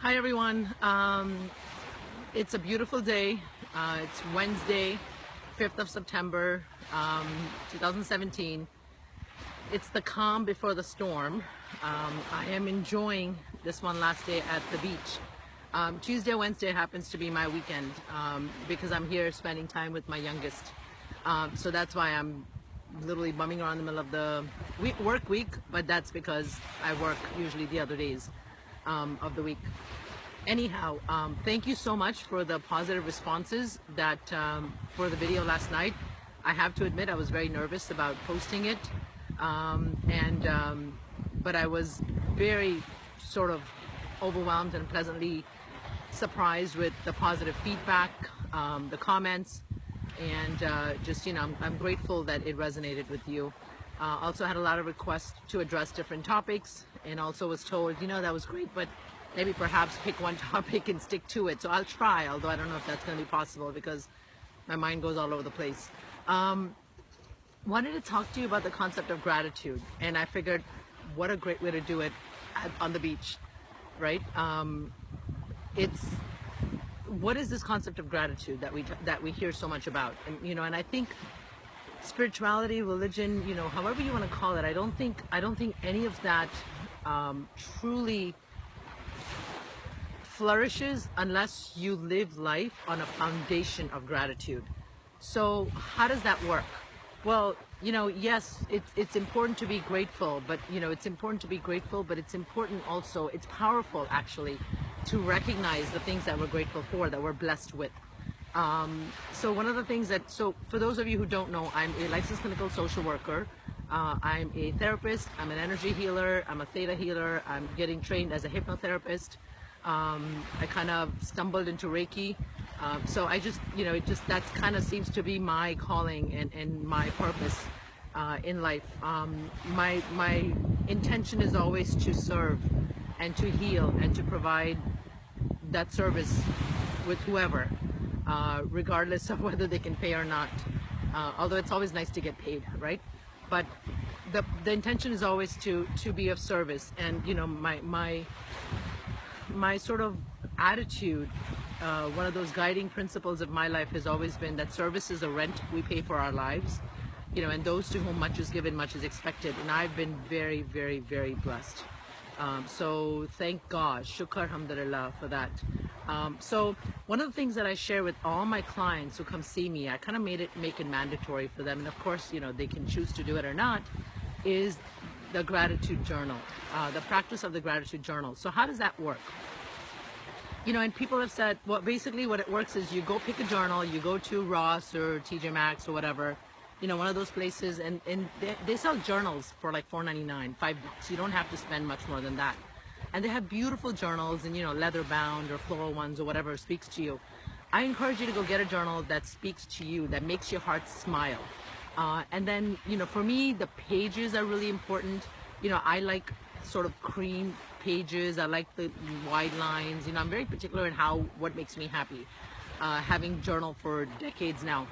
Hi everyone. It's a beautiful day. It's Wednesday, 5th of September, 2017. It's the calm before the storm. I am enjoying this one last day at the beach. Tuesday, Wednesday happens to be my weekend because I'm here spending time with my youngest. So that's why I'm literally bumming around in the middle of the work week, but that's because I work usually the other days of the week. Anyhow, thank you so much for the positive responses that for the video last night. I have to admit I was very nervous about posting it, but I was very sort of overwhelmed and pleasantly surprised with the positive feedback, the comments, and I'm grateful that it resonated with you. Also had a lot of requests to address different topics, and also was told, that was great, but maybe perhaps pick one topic and stick to it. So I'll try, although I don't know if that's going to be possible because my mind goes all over the place. Wanted to talk to you about the concept of gratitude, and I figured what a great way to do it on the beach, right? What is this concept of gratitude that we hear so much about? And I think spirituality, religion, however you want to call it, I don't think any of that truly flourishes unless you live life on a foundation of gratitude. So how does that work? Well, yes, it's important to be grateful, but it's important also, it's powerful actually, to recognize the things that we're grateful for, that we're blessed with. So one of the things so for those of you who don't know, I'm a licensed clinical social worker. I'm a therapist, I'm an energy healer, I'm a theta healer, I'm getting trained as a hypnotherapist. I kind of stumbled into Reiki. So that kind of seems to be my calling and my purpose in life. My intention is always to serve and to heal and to provide that service with whoever, regardless of whether they can pay or not. Although it's always nice to get paid, right? But the intention is always to be of service. And my sort of attitude, one of those guiding principles of my life has always been that service is a rent we pay for our lives, and those to whom much is given, much is expected. And I've been very, very, very blessed. So thank God, shukr, alhamdulillah, for that. So one of the things that I share with all my clients who come see me, I kind of make it mandatory for them. And of course, they can choose to do it or not, is the gratitude journal, the practice of the gratitude journal. So how does that work? And people have said, well, basically what it works is you go pick a journal, you go to Ross or TJ Maxx or whatever, one of those places, and they sell journals for like $4.99, $5. You don't have to spend much more than that. And they have beautiful journals and, leather bound or floral ones or whatever speaks to you. I encourage you to go get a journal that speaks to you, that makes your heart smile. And then, for me, the pages are really important. I like sort of cream pages. I like the wide lines. I'm very particular in what makes me happy. Having journal for decades now.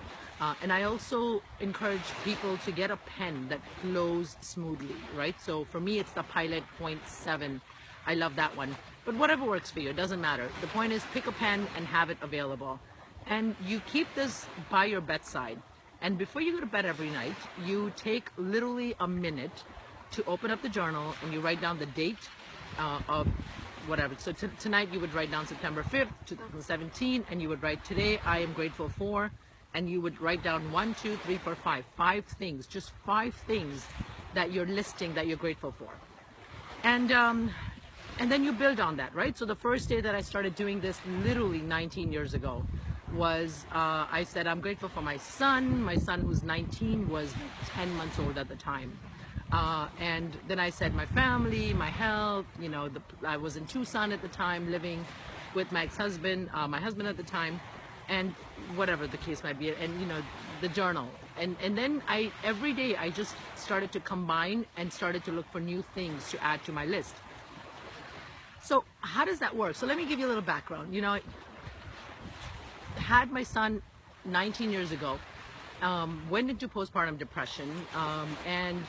And I also encourage people to get a pen that flows smoothly, right? So for me, it's the Pilot .7. I love that one. But whatever works for you, it doesn't matter. The point is, pick a pen and have it available. And you keep this by your bedside. And before you go to bed every night, you take literally a minute to open up the journal and you write down the date of whatever. So tonight you would write down September 5th, 2017, and you would write, today I am grateful for, and you would write down 1, 2, 3, 4, 5. 5 things, just 5 things that you're listing that you're grateful for. And then you build on that, right? So the first day that I started doing this, literally 19 years ago, was I said, I'm grateful for my son. My son, who's 19, was 10 months old at the time. And then I said my family, my health, I was in Tucson at the time, living with my ex-husband, my husband at the time, and whatever the case might be, and the journal. And then every day I just started to combine and started to look for new things to add to my list. So how does that work? So let me give you a little background. I had my son 19 years ago, went into postpartum depression, and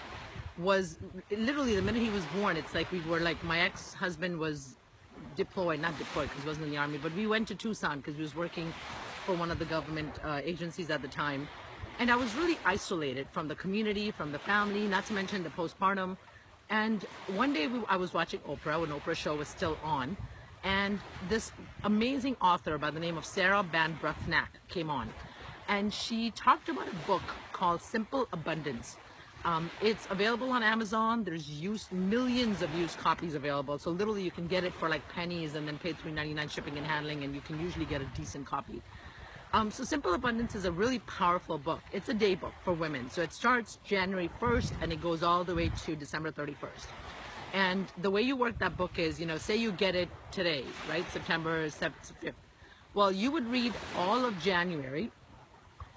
was literally the minute he was born, it's like my ex-husband was not deployed because he wasn't in the army, but we went to Tucson because he was working for one of the government agencies at the time. And I was really isolated from the community, from the family, not to mention the postpartum. And one day I was watching Oprah when Oprah's show was still on. And this amazing author by the name of Sarah Ban Breathnack came on. And she talked about a book called Simple Abundance. It's available on Amazon. There's millions of used copies available. So literally you can get it for like pennies and then pay $3.99 shipping and handling, and you can usually get a decent copy. So Simple Abundance is a really powerful book. It's a day book for women. So it starts January 1st and it goes all the way to December 31st. And the way you work that book is, say you get it today, right? September 5th. Well, you would read all of January,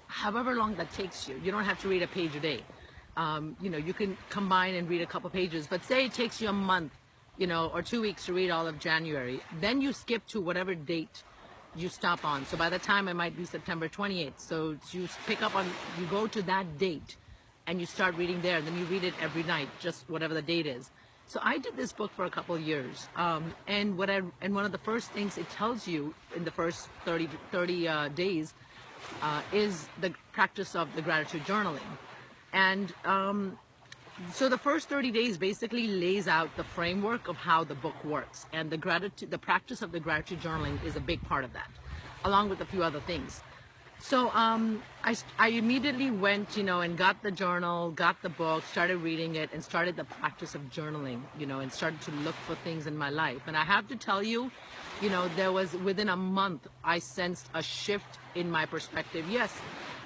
however long that takes you. You don't have to read a page a day. You can combine and read a couple pages, but say it takes you a month, or 2 weeks to read all of January. Then you skip to whatever date you stop on. So by the time it might be September 28th. So you you go to that date and you start reading there. And then you read it every night, just whatever the date is. So I did this book for a couple of years. And one of the first things it tells you in the first 30 days is the practice of the gratitude journaling. And so the first 30 days basically lays out the framework of how the book works, and the practice of the gratitude journaling is a big part of that, along with a few other things. So I immediately went, and got the journal, got the book, started reading it, and started the practice of journaling, and started to look for things in my life. And I have to tell you, there was, within a month, I sensed a shift in my perspective. Yes,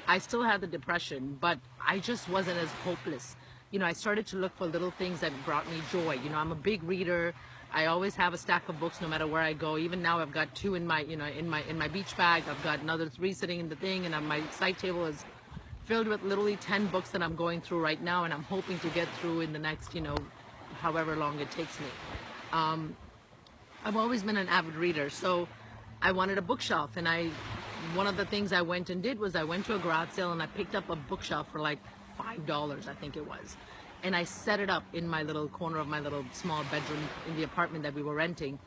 I still had the depression, but I just wasn't as hopeless. I started to look for little things that brought me joy. I'm a big reader. I always have a stack of books no matter where I go. Even now I've got 2 in my, in my beach bag. I've got another 3 sitting in the thing, and my side table is filled with literally 10 books that I'm going through right now, and I'm hoping to get through in the next, however long it takes me. I've always been an avid reader, so I wanted a bookshelf, and one of the things I went and did was I went to a garage sale and I picked up a bookshelf for like $5, I think it was. And I set it up in my little corner of my little small bedroom in the apartment that we were renting.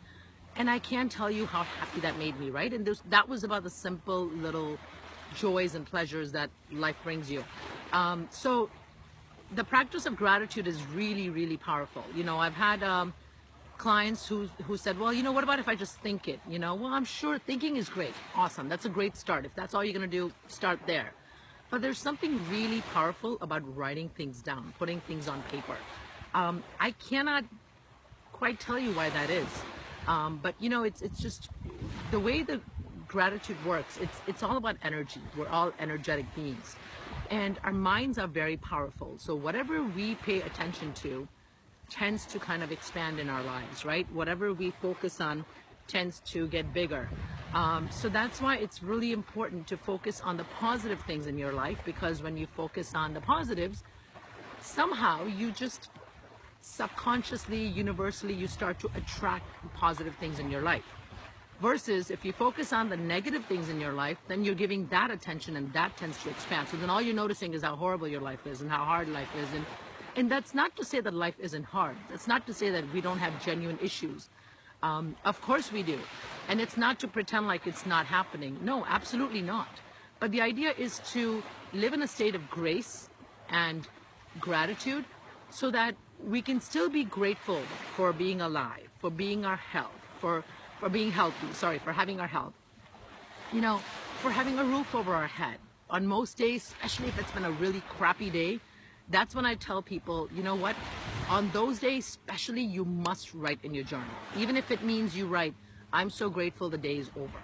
And I can't tell you how happy that made me, right? And that was about the simple little joys and pleasures that life brings you. So the practice of gratitude is really, really powerful. I've had clients who said, well, what about if I just think it? Well, I'm sure thinking is great. Awesome. That's a great start. If that's all you're going to do, start there. But there's something really powerful about writing things down, putting things on paper. I cannot quite tell you why that is. But it's just the way the gratitude works. It's all about energy. We're all energetic beings, and our minds are very powerful. So whatever we pay attention to tends to kind of expand in our lives, right? Whatever we focus on tends to get bigger. So that's why it's really important to focus on the positive things in your life, because when you focus on the positives, somehow you just subconsciously, universally, you start to attract positive things in your life. Versus if you focus on the negative things in your life, then you're giving that attention, and that tends to expand. So then all you're noticing is how horrible your life is and how hard life is. And that's not to say that life isn't hard. That's not to say that we don't have genuine issues. Of course we do. And it's not to pretend like it's not happening. No, absolutely not. But the idea is to live in a state of grace and gratitude so that we can still be grateful for being alive, for being our health, for being healthy, for having our health, for having a roof over our head. On most days, especially if it's been a really crappy day, that's when I tell people, you know what, on those days especially, you must write in your journal. Even if it means you write, I'm so grateful the day is over.